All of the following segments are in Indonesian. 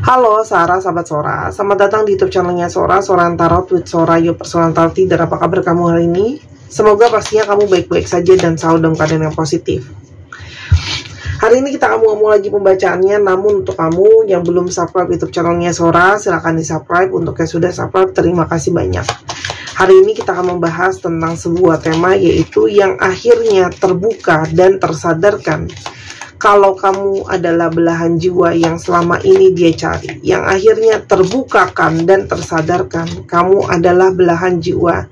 Halo Sarah, sahabat Sora. Selamat datang di YouTube channelnya Sora, Sora Tarot with Sora, your personal tarot reader. Apa kabar kamu hari ini? Semoga pastinya kamu baik-baik saja dan selalu dalam keadaan yang positif. Hari ini kita akan ngomong lagi pembacaannya, namun untuk kamu yang belum subscribe YouTube channelnya Sora, silahkan di subscribe. Untuk yang sudah subscribe, terima kasih banyak. Hari ini kita akan membahas tentang sebuah tema, yaitu yang akhirnya terbuka dan tersadarkan kalau kamu adalah belahan jiwa yang selama ini dia cari. Yang akhirnya terbukakan dan tersadarkan kamu adalah belahan jiwa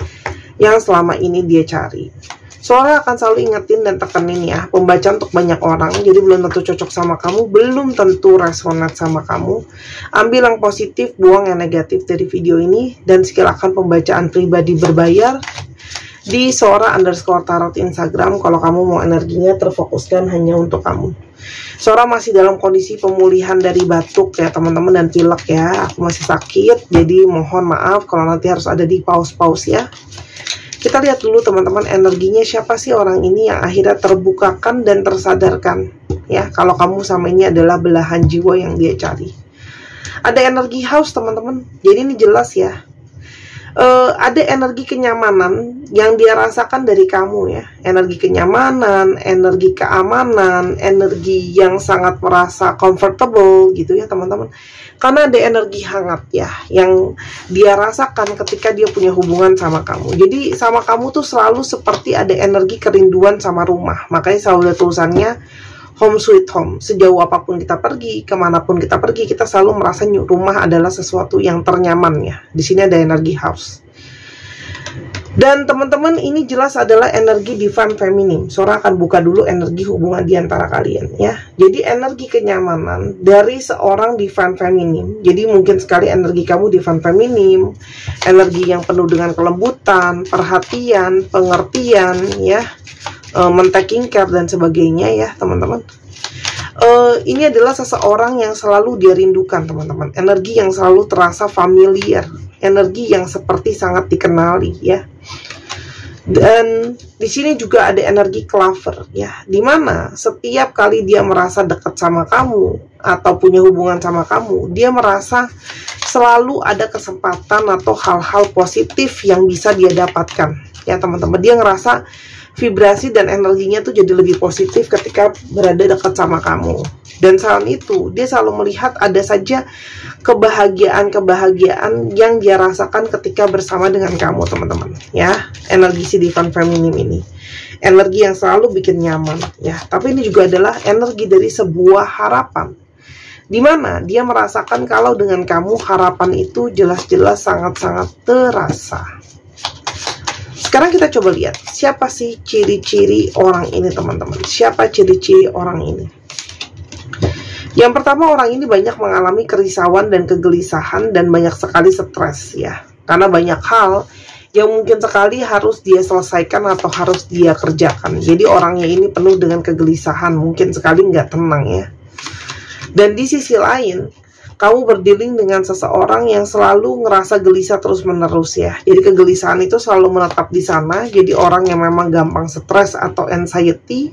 yang selama ini dia cari. Sora akan selalu ingetin dan tekenin ya, pembaca untuk banyak orang, jadi belum tentu cocok sama kamu, belum tentu resonate sama kamu. Ambil yang positif, buang yang negatif dari video ini, dan silakan pembacaan pribadi berbayar di Sora_tarot Instagram kalau kamu mau energinya terfokuskan hanya untuk kamu. Sora masih dalam kondisi pemulihan dari batuk ya teman-teman, dan pilek ya. Aku masih sakit, jadi mohon maaf kalau nanti harus ada di pause-pause ya. Kita lihat dulu teman-teman, energinya siapa sih orang ini yang akhirnya terbukakan dan tersadarkan ya, kalau kamu sama ini adalah belahan jiwa yang dia cari. Ada energi house teman-teman, jadi ini jelas ya. Ada energi kenyamanan yang dia rasakan dari kamu ya. Energi kenyamanan, energi keamanan, energi yang sangat merasa comfortable gitu ya teman-teman. Karena ada energi hangat ya yang dia rasakan ketika dia punya hubungan sama kamu. Jadi sama kamu tuh selalu seperti ada energi kerinduan sama rumah. Makanya selalu ada tulisannya home sweet home. Sejauh apapun kita pergi, kemanapun kita pergi, kita selalu merasa rumah adalah sesuatu yang ternyaman ya. Di sini ada energi house. Dan teman-teman, ini jelas adalah energi divine feminine. Sora akan buka dulu energi hubungan di antara kalian ya. Jadi energi kenyamanan dari seorang divine feminine. Jadi mungkin sekali energi kamu divine feminine, energi yang penuh dengan kelembutan, perhatian, pengertian ya, men-taking care dan sebagainya ya teman-teman. Ini adalah seseorang yang selalu dia rindukan teman-teman. Energi yang selalu terasa familiar, energi yang seperti sangat dikenali ya. Dan di sini juga ada energi clover ya, dimana setiap kali dia merasa dekat sama kamu atau punya hubungan sama kamu, dia merasa selalu ada kesempatan atau hal-hal positif yang bisa dia dapatkan ya teman-teman. Dia ngerasa vibrasi dan energinya tuh jadi lebih positif ketika berada dekat sama kamu. Dan selain itu, dia selalu melihat ada saja kebahagiaan yang dia rasakan ketika bersama dengan kamu teman-teman ya. Energi si divine feminine ini, energi yang selalu bikin nyaman ya. Tapi ini juga adalah energi dari sebuah harapan, dimana dia merasakan kalau dengan kamu harapan itu jelas-jelas sangat-sangat terasa. Sekarang kita coba lihat, siapa sih ciri-ciri orang ini teman-teman? Siapa ciri-ciri orang ini? Yang pertama, orang ini banyak mengalami kerisauan dan kegelisahan dan banyak sekali stres ya. Karena banyak hal yang mungkin sekali harus dia selesaikan atau harus dia kerjakan. Jadi orangnya ini penuh dengan kegelisahan, mungkin sekali nggak tenang ya. Dan di sisi lain, kamu berdealing dengan seseorang yang selalu ngerasa gelisah terus-menerus ya. Jadi kegelisahan itu selalu menetap di sana. Jadi orang yang memang gampang stres atau anxiety.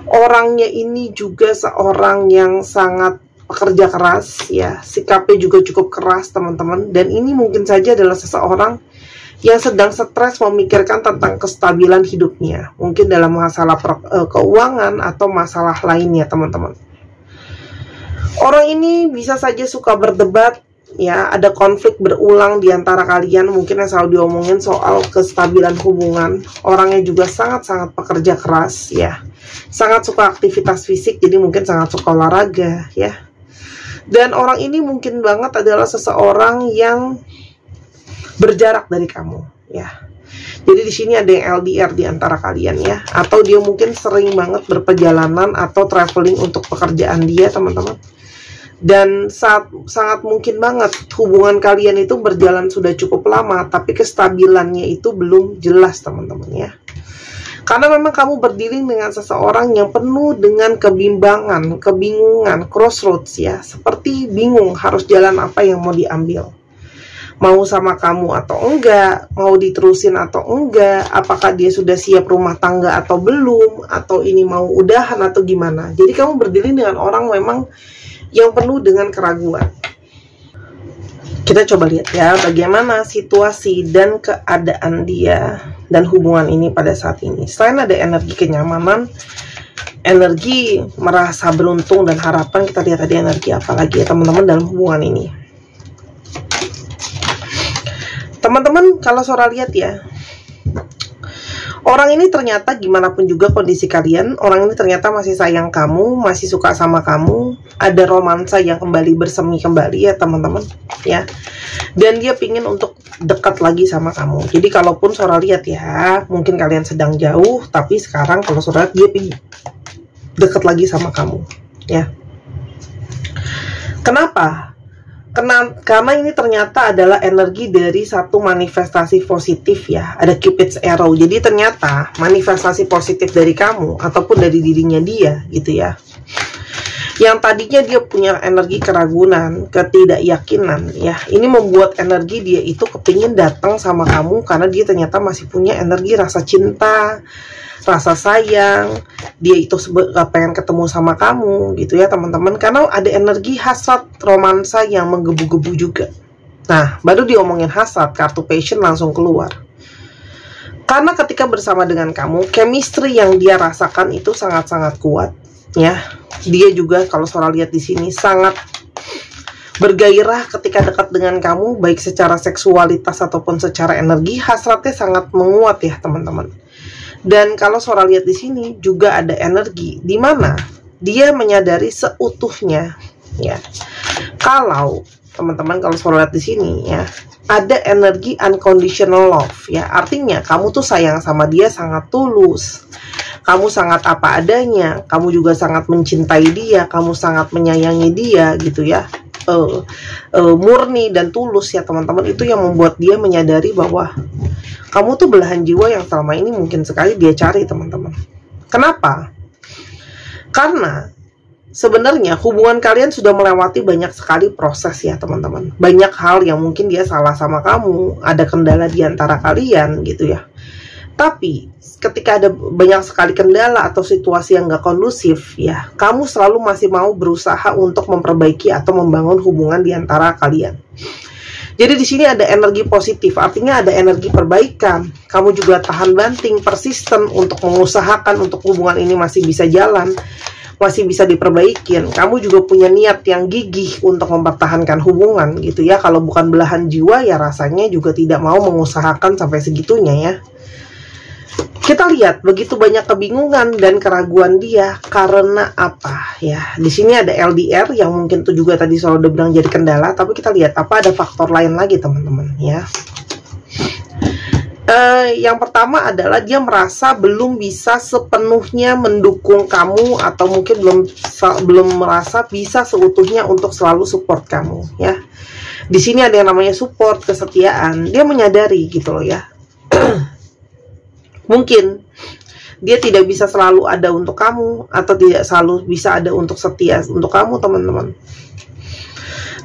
Orangnya ini juga seorang yang sangat pekerja keras ya. Sikapnya juga cukup keras teman-teman. Dan ini mungkin saja adalah seseorang yang sedang stres memikirkan tentang kestabilan hidupnya. Mungkin dalam masalah keuangan atau masalah lainnya teman-teman. Orang ini bisa saja suka berdebat ya, ada konflik berulang di antara kalian, mungkin yang selalu diomongin soal kestabilan hubungan. Orangnya juga sangat-sangat pekerja keras ya, sangat suka aktivitas fisik, jadi mungkin sangat suka olahraga ya. Dan orang ini mungkin banget adalah seseorang yang berjarak dari kamu ya. Jadi di sini ada yang LDR di antara kalian ya, atau dia mungkin sering banget berperjalanan atau traveling untuk pekerjaan dia teman-teman. Dan sangat mungkin banget hubungan kalian itu berjalan sudah cukup lama, tapi kestabilannya itu belum jelas teman-teman ya. Karena memang kamu berdealing dengan seseorang yang penuh dengan kebimbangan, kebingungan, crossroads ya. Seperti bingung harus jalan apa yang mau diambil. Mau sama kamu atau enggak, mau diterusin atau enggak, apakah dia sudah siap rumah tangga atau belum, atau ini mau udahan atau gimana. Jadi kamu berdealing dengan orang memang yang penuh dengan keraguan. Kita coba lihat ya, bagaimana situasi dan keadaan dia dan hubungan ini pada saat ini. Selain ada energi kenyamanan, energi merasa beruntung dan harapan, kita lihat ada energi apa lagi ya teman-teman dalam hubungan ini. Teman-teman, kalau Sora lihat ya, orang ini ternyata gimana pun juga kondisi kalian, orang ini ternyata masih sayang kamu, masih suka sama kamu, ada romansa yang kembali bersemi kembali ya teman-teman ya. Dan dia pingin untuk dekat lagi sama kamu. Jadi kalaupun Sora lihat ya, mungkin kalian sedang jauh, tapi sekarang kalau Sora lihat dia pingin dekat lagi sama kamu ya. Kenapa? Karena ini ternyata adalah energi dari satu manifestasi positif ya. Ada Cupid's Arrow. Jadi ternyata manifestasi positif dari kamu ataupun dari dirinya dia gitu ya. Yang tadinya dia punya energi keraguan, ketidakyakinan ya. Ini membuat energi dia itu kepingin datang sama kamu karena dia ternyata masih punya energi rasa cinta, rasa sayang. Dia itu pengen ketemu sama kamu gitu ya teman-teman. Karena ada energi hasrat romansa yang menggebu-gebu juga. Nah, baru diomongin hasrat, kartu passion langsung keluar. Karena ketika bersama dengan kamu, chemistry yang dia rasakan itu sangat-sangat kuat ya. Dia juga kalau Sora lihat di sini sangat bergairah ketika dekat dengan kamu, baik secara seksualitas ataupun secara energi. Hasratnya sangat menguat ya teman-teman. Dan kalau Sora lihat di sini juga ada energi di mana dia menyadari seutuhnya ya. Kalau teman-teman kalau Sora lihat di sini ya, ada energi unconditional love ya. Artinya kamu tuh sayang sama dia sangat tulus. Kamu sangat apa adanya, kamu juga sangat mencintai dia, kamu sangat menyayangi dia gitu ya. Murni dan tulus ya teman-teman. Itu yang membuat dia menyadari bahwa kamu tuh belahan jiwa yang selama ini mungkin sekali dia cari teman-teman. Kenapa? Karena sebenarnya hubungan kalian sudah melewati banyak sekali proses ya teman-teman. Banyak hal yang mungkin dia salah sama kamu, ada kendala di antara kalian gitu ya. Tapi ketika ada banyak sekali kendala atau situasi yang gak kondusif ya, kamu selalu masih mau berusaha untuk memperbaiki atau membangun hubungan di antara kalian. Jadi di sini ada energi positif, artinya ada energi perbaikan. Kamu juga tahan banting, persisten untuk mengusahakan untuk hubungan ini masih bisa jalan, masih bisa diperbaikin. Kamu juga punya niat yang gigih untuk mempertahankan hubungan gitu ya. Kalau bukan belahan jiwa ya rasanya juga tidak mau mengusahakan sampai segitunya ya. Kita lihat begitu banyak kebingungan dan keraguan dia karena apa ya. Di sini ada LDR yang mungkin itu juga tadi Sora udah bilang jadi kendala, tapi kita lihat apa ada faktor lain lagi teman-teman ya. Yang pertama adalah dia merasa belum bisa sepenuhnya mendukung kamu atau mungkin belum merasa bisa seutuhnya untuk selalu support kamu ya. Di sini ada yang namanya support, kesetiaan. Dia menyadari gitu loh ya. Mungkin dia tidak bisa selalu ada untuk kamu atau tidak selalu bisa ada untuk setia untuk kamu teman-teman.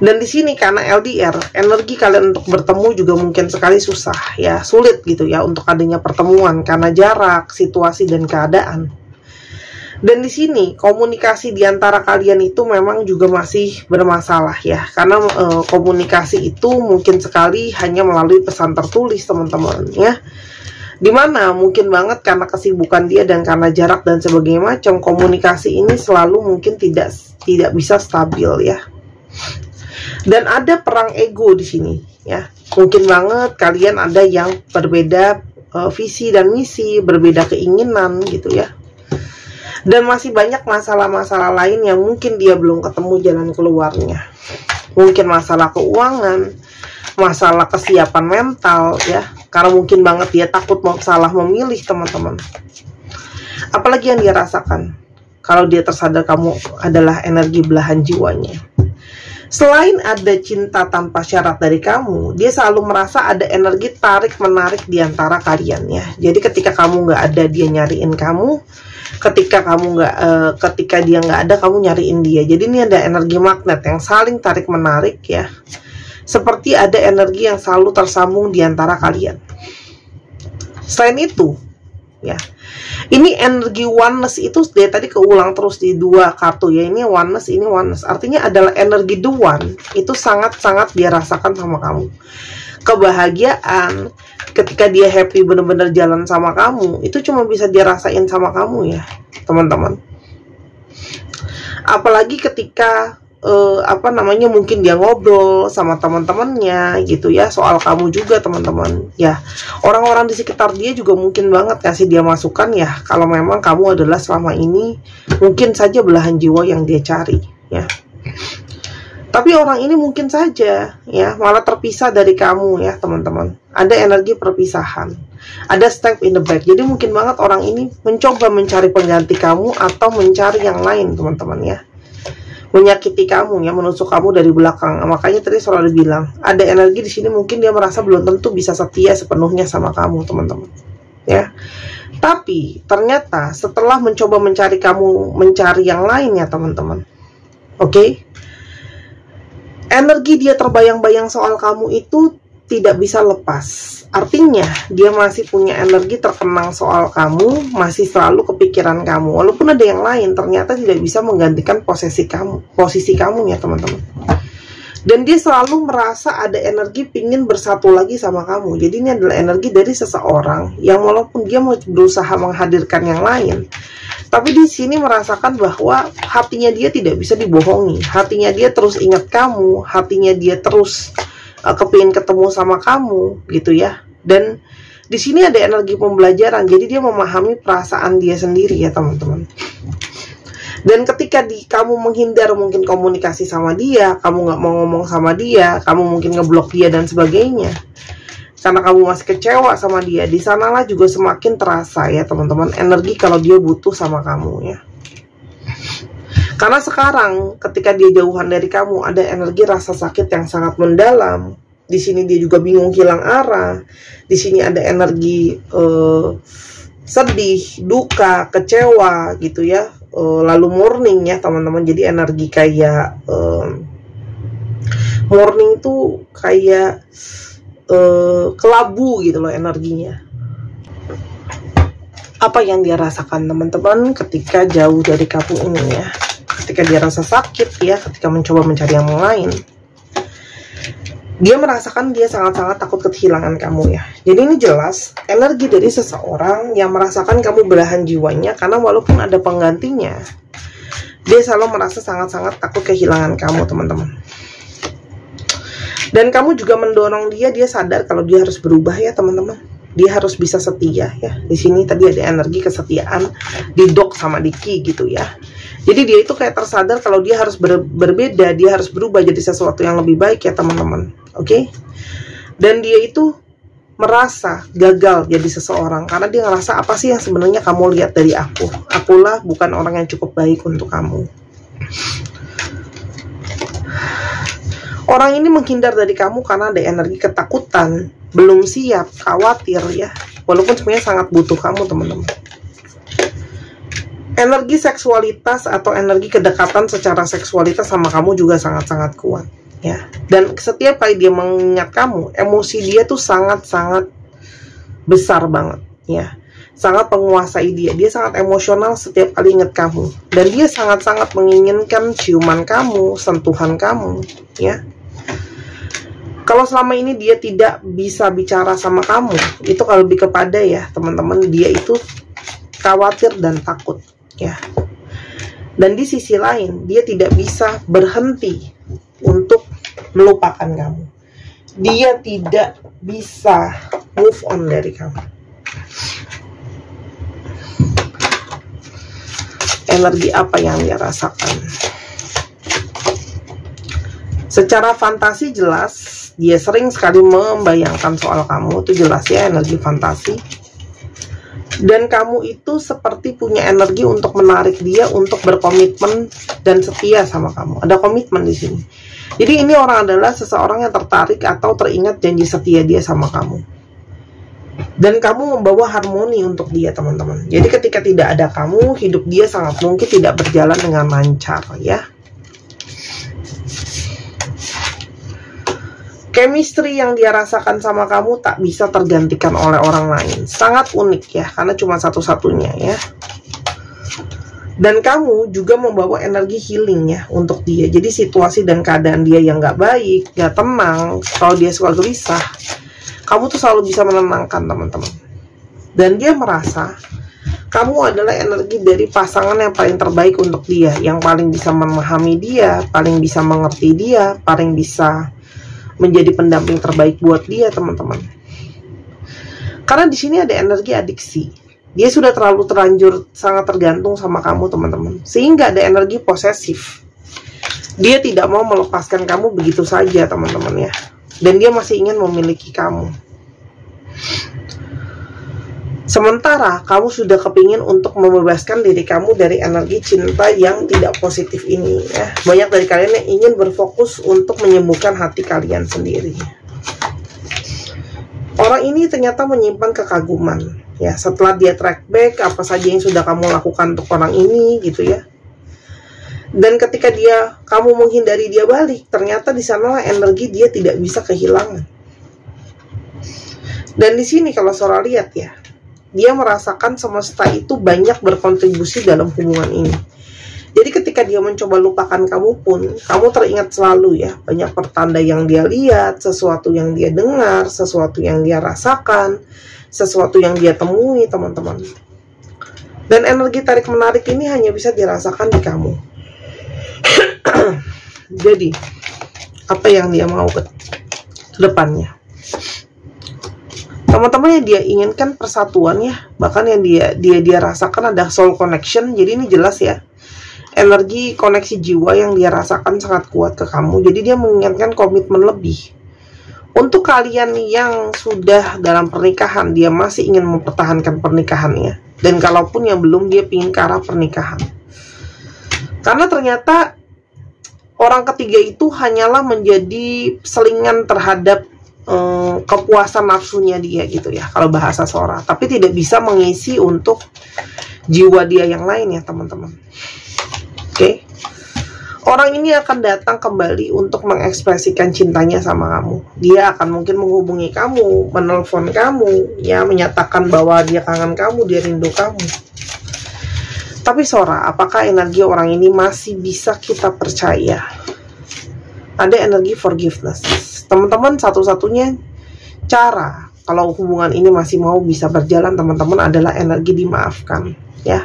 Dan di sini karena LDR, energi kalian untuk bertemu juga mungkin sekali susah ya, sulit gitu ya untuk adanya pertemuan karena jarak, situasi dan keadaan. Dan di sini komunikasi di antara kalian itu memang juga masih bermasalah ya, karena komunikasi itu mungkin sekali hanya melalui pesan tertulis teman-teman ya. Dimana mungkin banget karena kesibukan dia dan karena jarak dan sebagainya macam, komunikasi ini selalu mungkin tidak bisa stabil ya. Dan ada perang ego di sini ya. Mungkin banget kalian ada yang berbeda visi dan misi, berbeda keinginan gitu ya. Dan masih banyak masalah-masalah lain yang mungkin dia belum ketemu jalan keluarnya. Mungkin masalah keuangan, masalah kesiapan mental ya. Karena mungkin banget dia takut salah memilih teman-teman. Apalagi yang dia rasakan kalau dia tersadar kamu adalah energi belahan jiwanya. Selain ada cinta tanpa syarat dari kamu, dia selalu merasa ada energi tarik-menarik di antara kalian ya. Jadi ketika kamu nggak ada, dia nyariin kamu. Ketika ketika dia nggak ada, kamu nyariin dia. Jadi ini ada energi magnet yang saling tarik-menarik ya. Seperti ada energi yang selalu tersambung di antara kalian. Selain itu, ya. Ini energi oneness itu dia tadi keulang terus di dua kartu ya. Ini oneness, ini oneness. Artinya adalah energi the one itu sangat-sangat dia rasakan sama kamu. Kebahagiaan ketika dia happy bener-bener jalan sama kamu, itu cuma bisa dia rasain sama kamu ya, teman-teman. Apalagi ketika mungkin dia ngobrol sama teman-temannya gitu ya, soal kamu juga teman-teman ya. Orang-orang di sekitar dia juga mungkin banget kasih dia masukan ya, kalau memang kamu adalah selama ini mungkin saja belahan jiwa yang dia cari ya. Tapi orang ini mungkin saja ya malah terpisah dari kamu ya teman-teman. Ada energi perpisahan, ada step in the back. Jadi mungkin banget orang ini mencoba mencari pengganti kamu atau mencari yang lain teman-teman ya. Menyakiti kamu ya, menusuk kamu dari belakang. Makanya tadi selalu bilang ada energi di sini, mungkin dia merasa belum tentu bisa setia sepenuhnya sama kamu teman-teman ya. Tapi ternyata setelah mencoba mencari kamu, mencari yang lain ya teman-teman, oke? Energi dia terbayang-bayang soal kamu itu tidak bisa lepas. Artinya dia masih punya energi terkenang soal kamu, masih selalu kepikiran kamu. Walaupun ada yang lain, ternyata tidak bisa menggantikan posisi kamu ya teman-teman. Dan dia selalu merasa ada energi pingin bersatu lagi sama kamu. Jadi ini adalah energi dari seseorang yang walaupun dia mau berusaha menghadirkan yang lain, tapi di sini merasakan bahwa hatinya dia tidak bisa dibohongi. Hatinya dia terus ingat kamu, hatinya dia terus kepingin ketemu sama kamu gitu ya. Dan di sini ada energi pembelajaran, jadi dia memahami perasaan dia sendiri ya teman-teman. Dan ketika kamu menghindar mungkin komunikasi sama dia, kamu nggak mau ngomong sama dia, kamu mungkin ngeblok dia dan sebagainya, karena kamu masih kecewa sama dia, di sanalah juga semakin terasa ya teman-teman energi kalau dia butuh sama kamu ya. Karena sekarang ketika dia jauhan dari kamu, ada energi rasa sakit yang sangat mendalam. Di sini dia juga bingung hilang arah. Di sini ada energi sedih, duka, kecewa gitu ya. Lalu mourning ya teman-teman. Jadi energi kayak mourning tuh kayak kelabu gitu loh energinya. Apa yang dia rasakan teman-teman ketika jauh dari kamu ini ya? Ketika dia rasa sakit ya, ketika mencoba mencari yang lain, dia merasakan dia sangat-sangat takut kehilangan kamu ya. Jadi ini jelas energi dari seseorang yang merasakan kamu belahan jiwanya, karena walaupun ada penggantinya, dia selalu merasa sangat-sangat takut kehilangan kamu teman-teman. Dan kamu juga mendorong dia sadar kalau dia harus berubah ya teman-teman. Dia harus bisa setia ya. Di sini tadi ada energi kesetiaan di Dok sama di Ki gitu ya. Jadi dia itu kayak tersadar kalau dia harus berbeda, dia harus berubah jadi sesuatu yang lebih baik ya teman-teman. Oke? Dan dia itu merasa gagal jadi seseorang karena dia ngerasa apa sih yang sebenarnya kamu lihat dari aku? Akulah bukan orang yang cukup baik untuk kamu. Orang ini menghindar dari kamu karena ada energi ketakutan, belum siap, khawatir ya. Walaupun sebenarnya sangat butuh kamu teman-teman. Energi seksualitas atau energi kedekatan secara seksualitas sama kamu juga sangat-sangat kuat ya. Dan setiap kali dia mengingat kamu, emosi dia tuh sangat-sangat besar banget ya. Sangat menguasai dia. Dia sangat emosional setiap kali ingat kamu. Dan dia sangat-sangat menginginkan ciuman kamu, sentuhan kamu ya. Kalau selama ini dia tidak bisa bicara sama kamu, itu kalau lebih kepada ya teman-teman, dia itu khawatir dan takut ya. Dan di sisi lain dia tidak bisa berhenti untuk melupakan kamu. Dia tidak bisa move on dari kamu. Energi apa yang dia rasakan? Secara fantasi jelas dia sering sekali membayangkan soal kamu, itu jelas ya energi fantasi. Dan kamu itu seperti punya energi untuk menarik dia untuk berkomitmen dan setia sama kamu. Ada komitmen di sini. Jadi ini orang adalah seseorang yang tertarik atau teringat janji setia dia sama kamu. Dan kamu membawa harmoni untuk dia teman-teman. Jadi ketika tidak ada kamu, hidup dia sangat mungkin tidak berjalan dengan lancar ya. Chemistry yang dia rasakan sama kamu tak bisa tergantikan oleh orang lain. Sangat unik ya, karena cuma satu-satunya ya. Dan kamu juga membawa energi healing ya untuk dia. Jadi situasi dan keadaan dia yang gak baik, gak tenang, kalau dia suka gelisah, kamu tuh selalu bisa menenangkan teman-teman. Dan dia merasa kamu adalah energi dari pasangan yang paling terbaik untuk dia, yang paling bisa memahami dia, paling bisa mengerti dia, paling bisa menjadi pendamping terbaik buat dia, teman-teman. Karena di sini ada energi adiksi. Dia sudah terlalu terlanjur sangat tergantung sama kamu, teman-teman. Sehingga ada energi posesif. Dia tidak mau melepaskan kamu begitu saja, teman-teman ya. Dan dia masih ingin memiliki kamu. Sementara kamu sudah kepingin untuk membebaskan diri kamu dari energi cinta yang tidak positif ini ya. Banyak dari kalian yang ingin berfokus untuk menyembuhkan hati kalian sendiri. Orang ini ternyata menyimpan kekaguman ya. Setelah dia track back apa saja yang sudah kamu lakukan untuk orang ini gitu ya. Dan ketika kamu menghindari dia balik, ternyata di sanalah energi dia tidak bisa kehilangan. Dan di sini kalau Sora lihat ya, dia merasakan semesta itu banyak berkontribusi dalam hubungan ini. Jadi ketika dia mencoba lupakan kamu pun, kamu teringat selalu ya, banyak pertanda yang dia lihat, sesuatu yang dia dengar, sesuatu yang dia rasakan, sesuatu yang dia temui, teman-teman. Dan energi tarik-menarik ini hanya bisa dirasakan di kamu. Jadi, apa yang dia mau ke depannya? Teman-teman, yang dia inginkan persatuan ya, bahkan yang dia rasakan ada soul connection. Jadi ini jelas ya, energi koneksi jiwa yang dia rasakan sangat kuat ke kamu. Jadi dia menginginkan komitmen lebih. Untuk kalian yang sudah dalam pernikahan, dia masih ingin mempertahankan pernikahannya. Dan kalaupun yang belum, dia ingin ke arah pernikahan. Karena ternyata orang ketiga itu hanyalah menjadi selingan terhadap kepuasan nafsunya dia gitu ya, kalau bahasa Sora, tapi tidak bisa mengisi untuk jiwa dia yang lain ya, teman-teman. Oke. Orang ini akan datang kembali untuk mengekspresikan cintanya sama kamu. Dia akan mungkin menghubungi kamu, menelpon kamu ya, menyatakan bahwa dia kangen kamu, dia rindu kamu. Tapi Sora, apakah energi orang ini masih bisa kita percaya? Ada energi forgiveness. Teman-teman, satu-satunya cara kalau hubungan ini masih mau bisa berjalan, teman-teman, adalah energi dimaafkan ya.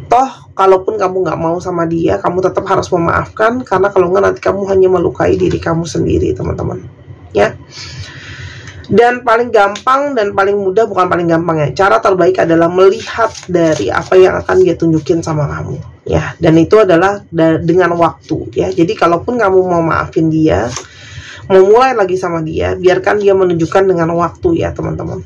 Toh kalaupun kamu nggak mau sama dia, kamu tetap harus memaafkan, karena kalau nggak nanti kamu hanya melukai diri kamu sendiri, teman-teman ya. Dan paling gampang dan paling mudah, bukan paling gampang ya, cara terbaik adalah melihat dari apa yang akan dia tunjukin sama kamu ya. Dan itu adalah dengan waktu ya. Jadi kalaupun kamu mau maafin dia, mau mulai lagi sama dia, biarkan dia menunjukkan dengan waktu ya, teman-teman.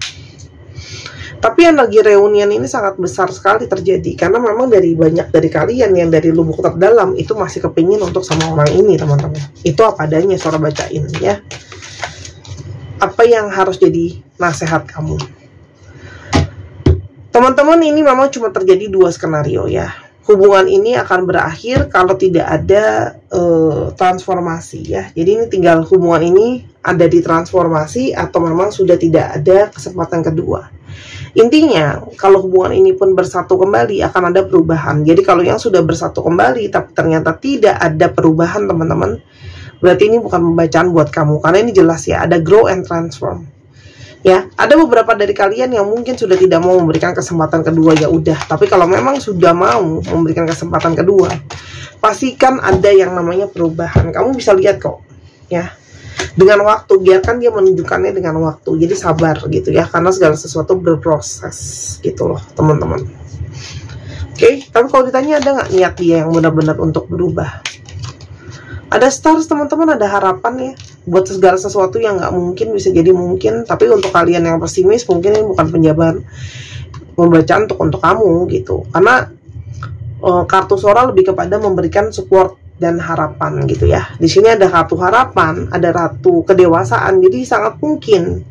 Tapi energi reunian ini sangat besar sekali terjadi, karena memang dari banyak dari kalian yang dari lubuk terdalam itu masih kepingin untuk sama orang ini, teman-teman. Itu apa adanya, Sora bacain ya. Apa yang harus jadi nasihat kamu? Teman-teman, ini memang cuma terjadi dua skenario ya. Hubungan ini akan berakhir kalau tidak ada transformasi ya. Jadi ini tinggal hubungan ini ada di transformasi atau memang sudah tidak ada kesempatan kedua. Intinya kalau hubungan ini pun bersatu kembali, akan ada perubahan. Jadi kalau yang sudah bersatu kembali tapi ternyata tidak ada perubahan, teman-teman, berarti ini bukan pembacaan buat kamu. Karena ini jelas ya, ada grow and transform ya. Ada beberapa dari kalian yang mungkin sudah tidak mau memberikan kesempatan kedua, ya udah. Tapi kalau memang sudah mau memberikan kesempatan kedua, pastikan ada yang namanya perubahan. Kamu bisa lihat kok ya, dengan waktu. Biarkan dia menunjukkannya dengan waktu. Jadi sabar gitu ya, karena segala sesuatu berproses gitu loh, teman-teman. Oke, tapi kalau ditanya ada nggak niat dia yang benar-benar untuk berubah? Ada stars, teman-teman, ada harapan ya. Buat segala sesuatu yang nggak mungkin bisa jadi mungkin. Tapi untuk kalian yang pesimis, mungkin ini bukan penjabaran, pembacaan untuk kamu gitu. Karena kartu Sora lebih kepada memberikan support dan harapan gitu ya. Di sini ada ratu harapan, ada ratu kedewasaan. Jadi sangat mungkin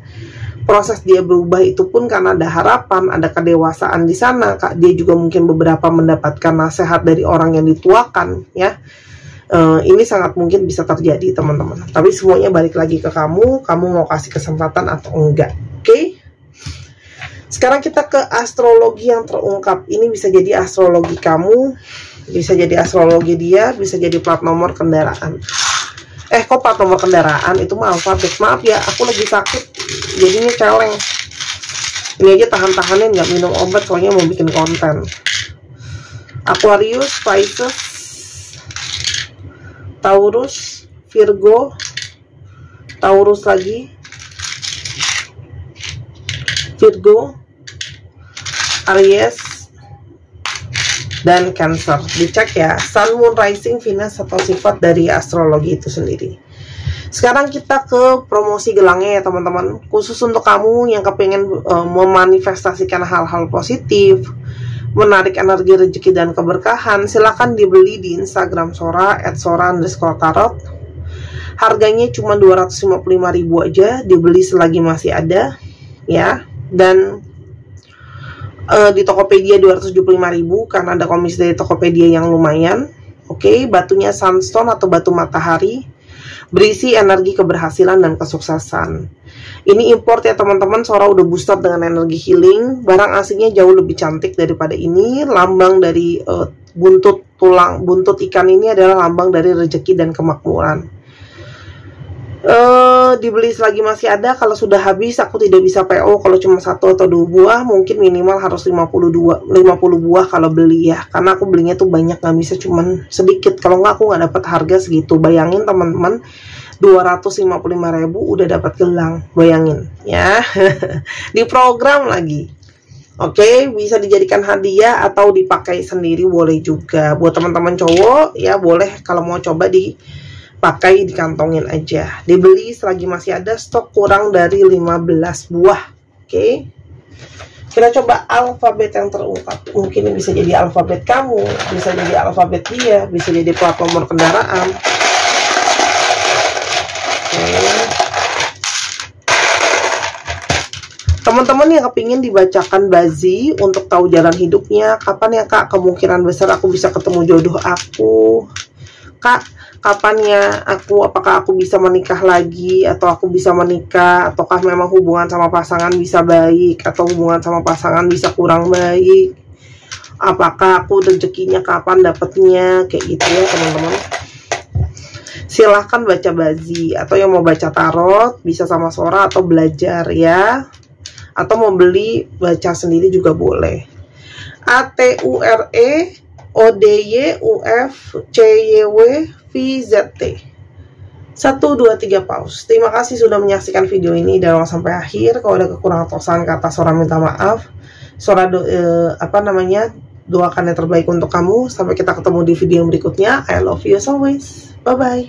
proses dia berubah itu pun karena ada harapan, ada kedewasaan di sana. Dia juga mungkin beberapa mendapatkan nasihat dari orang yang dituakan ya. Ini sangat mungkin bisa terjadi teman-teman, tapi semuanya balik lagi ke kamu mau kasih kesempatan atau enggak. Oke? Sekarang kita ke astrologi yang terungkap. Ini bisa jadi astrologi kamu, bisa jadi astrologi dia, bisa jadi plat nomor kendaraan. Kok plat nomor kendaraan? Itu mah alfabet. Maaf ya, aku lagi sakit, jadinya celeng. Ini aja tahan-tahanin, nggak minum obat soalnya mau bikin konten. Aquarius, Pisces, Taurus, Virgo, Taurus lagi, Virgo, Aries, dan Cancer. Dicek ya, Sun, Moon, Rising, Venus, atau sifat dari astrologi itu sendiri. Sekarang kita ke promosi gelangnya ya teman-teman. Khusus untuk kamu yang kepengen memanifestasikan hal-hal positif, menarik energi rezeki dan keberkahan, silahkan dibeli di Instagram Sora @sora_tarot. Harganya cuma 255.000 aja, dibeli selagi masih ada ya. Dan di Tokopedia 275.000 karena ada komisi dari Tokopedia yang lumayan. Oke, batunya sunstone atau batu matahari, berisi energi keberhasilan dan kesuksesan. Ini import ya teman-teman. Sora udah booster dengan energi healing. Barang aslinya jauh lebih cantik daripada ini. Lambang dari buntut ikan ini adalah lambang dari rezeki dan kemakmuran. Dibeli selagi masih ada. Kalau sudah habis aku tidak bisa PO. Kalau cuma 1 atau 2 buah, mungkin minimal harus 50 buah kalau beli ya, karena aku belinya tuh banyak, nggak bisa cuman sedikit. Kalau nggak aku nggak dapat harga segitu. Bayangin teman-teman, 255.000 udah dapat gelang, bayangin ya. Di program lagi. Oke, bisa dijadikan hadiah atau dipakai sendiri boleh juga. Buat teman-teman cowok ya boleh, kalau mau coba dipakai, dikantongin aja. Dibeli selagi masih ada, stok kurang dari 15 buah. Oke, kita coba alfabet yang terungkap. Mungkin bisa jadi alfabet kamu, bisa jadi alfabet dia, bisa jadi plat nomor kendaraan. Teman-teman yang kepingin dibacakan bazi untuk tahu jalan hidupnya, kapan ya kak kemungkinan besar aku bisa ketemu jodoh aku, kak kapan ya apakah aku bisa menikah lagi, atau aku bisa menikah, ataukah memang hubungan sama pasangan bisa baik, atau hubungan sama pasangan bisa kurang baik, apakah aku rezekinya kapan dapatnya, kayak gitu ya teman-teman. Silahkan baca bazi, atau yang mau baca tarot bisa sama Sora atau belajar ya, atau mau beli baca sendiri juga boleh. ATURE ODYUFCYW-VZT 1, 2, 3 pause. Terima kasih sudah menyaksikan video ini dari awal sampai akhir. Kalau ada kekurangan atau kesalahan kata, Sora minta maaf. Sora doakan yang terbaik untuk kamu. Sampai kita ketemu di video berikutnya. I love you as always. Bye bye.